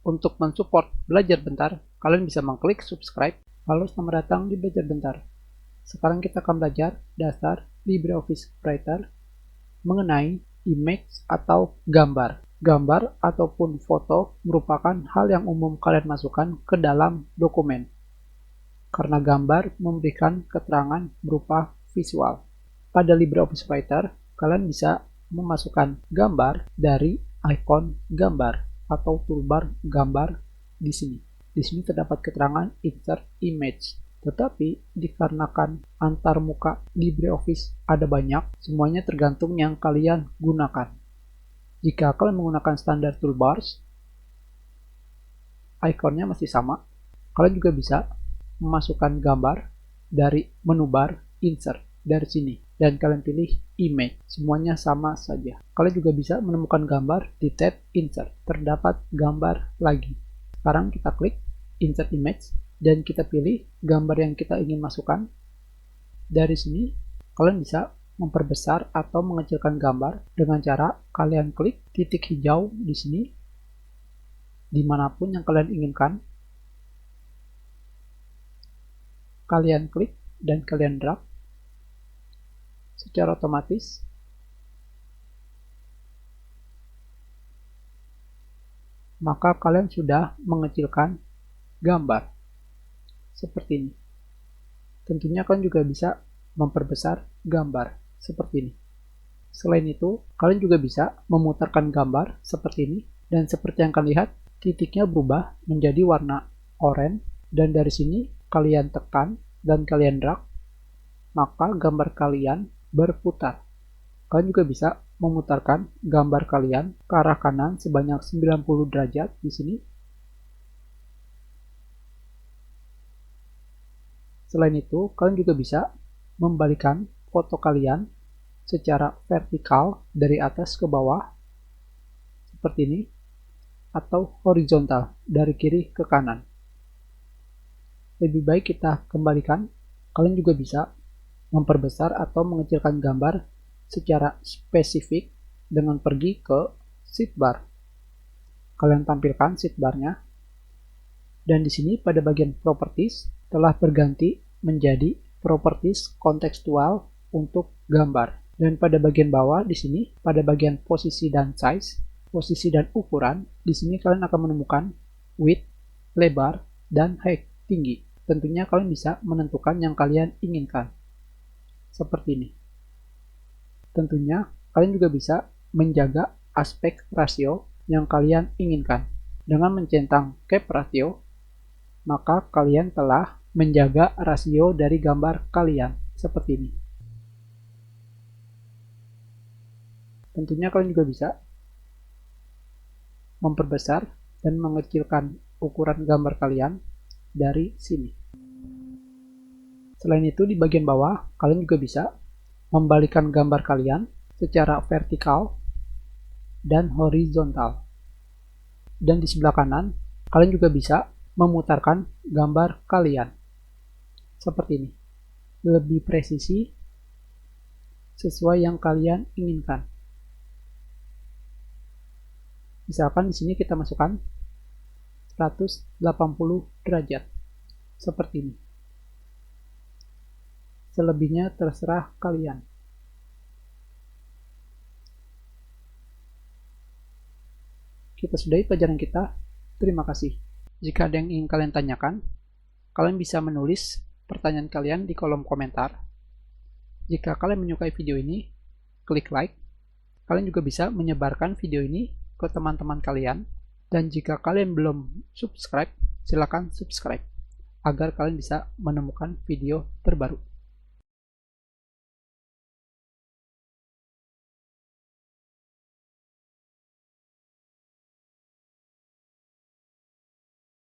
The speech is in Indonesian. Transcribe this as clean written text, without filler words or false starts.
Untuk mensupport Belajar Bentar, kalian bisa mengklik subscribe. Halo, selamat datang di Belajar Bentar. Sekarang kita akan belajar dasar LibreOffice Writer mengenai image atau gambar. Gambar ataupun foto merupakan hal yang umum kalian masukkan ke dalam dokumen. Karena gambar memberikan keterangan berupa visual. Pada LibreOffice Writer, kalian bisa memasukkan gambar dari ikon gambar atau toolbar gambar di sini. Di sini terdapat keterangan insert image. Tetapi dikarenakan antar muka LibreOffice ada banyak, semuanya tergantung yang kalian gunakan. Jika kalian menggunakan standar toolbars, ikonnya masih sama. Kalian juga bisa memasukkan gambar dari menu bar insert dari sini. Dan kalian pilih image, semuanya sama saja. Kalian juga bisa menemukan gambar di tab insert, terdapat gambar lagi. Sekarang kita klik insert image dan kita pilih gambar yang kita ingin masukkan. Dari sini kalian bisa memperbesar atau mengecilkan gambar dengan cara kalian klik titik hijau di sini dimanapun yang kalian inginkan. Kalian klik dan kalian drag. Secara otomatis maka kalian sudah mengecilkan gambar seperti ini. Tentunya kalian juga bisa memperbesar gambar seperti ini. Selain itu, kalian juga bisa memutarkan gambar seperti ini, dan seperti yang kalian lihat, titiknya berubah menjadi warna oranye, dan dari sini kalian tekan dan kalian drag, maka gambar kalian berputar. Kalian juga bisa memutarkan gambar kalian ke arah kanan sebanyak 90 derajat di sini. Selain itu, kalian juga bisa membalikan foto kalian secara vertikal dari atas ke bawah seperti ini, atau horizontal dari kiri ke kanan. Lebih baik kita kembalikan. Kalian juga bisa memperbesar atau mengecilkan gambar secara spesifik dengan pergi ke sidebar. Kalian tampilkan sidebarnya, dan di sini pada bagian properties telah berganti menjadi properties kontekstual untuk gambar. Dan pada bagian bawah di sini pada bagian posisi dan size, posisi dan ukuran, di sini kalian akan menemukan width, lebar, dan height, tinggi. Tentunya kalian bisa menentukan yang kalian inginkan. Seperti ini. Tentunya kalian juga bisa menjaga aspek rasio yang kalian inginkan. Dengan mencentang cap ratio, maka kalian telah menjaga rasio dari gambar kalian seperti ini. Tentunya kalian juga bisa memperbesar dan mengecilkan ukuran gambar kalian dari sini. Selain itu, di bagian bawah kalian juga bisa membalikan gambar kalian secara vertikal dan horizontal. Dan di sebelah kanan kalian juga bisa memutarkan gambar kalian seperti ini, lebih presisi sesuai yang kalian inginkan. Misalkan di sini kita masukkan 180 derajat seperti ini. Selebihnya terserah kalian. Kita sudahi pelajaran kita. Terima kasih. Jika ada yang ingin kalian tanyakan, kalian bisa menulis pertanyaan kalian di kolom komentar. Jika kalian menyukai video ini, klik like. Kalian juga bisa menyebarkan video ini ke teman-teman kalian. Dan jika kalian belum subscribe, silakan subscribe agar kalian bisa menemukan video terbaru.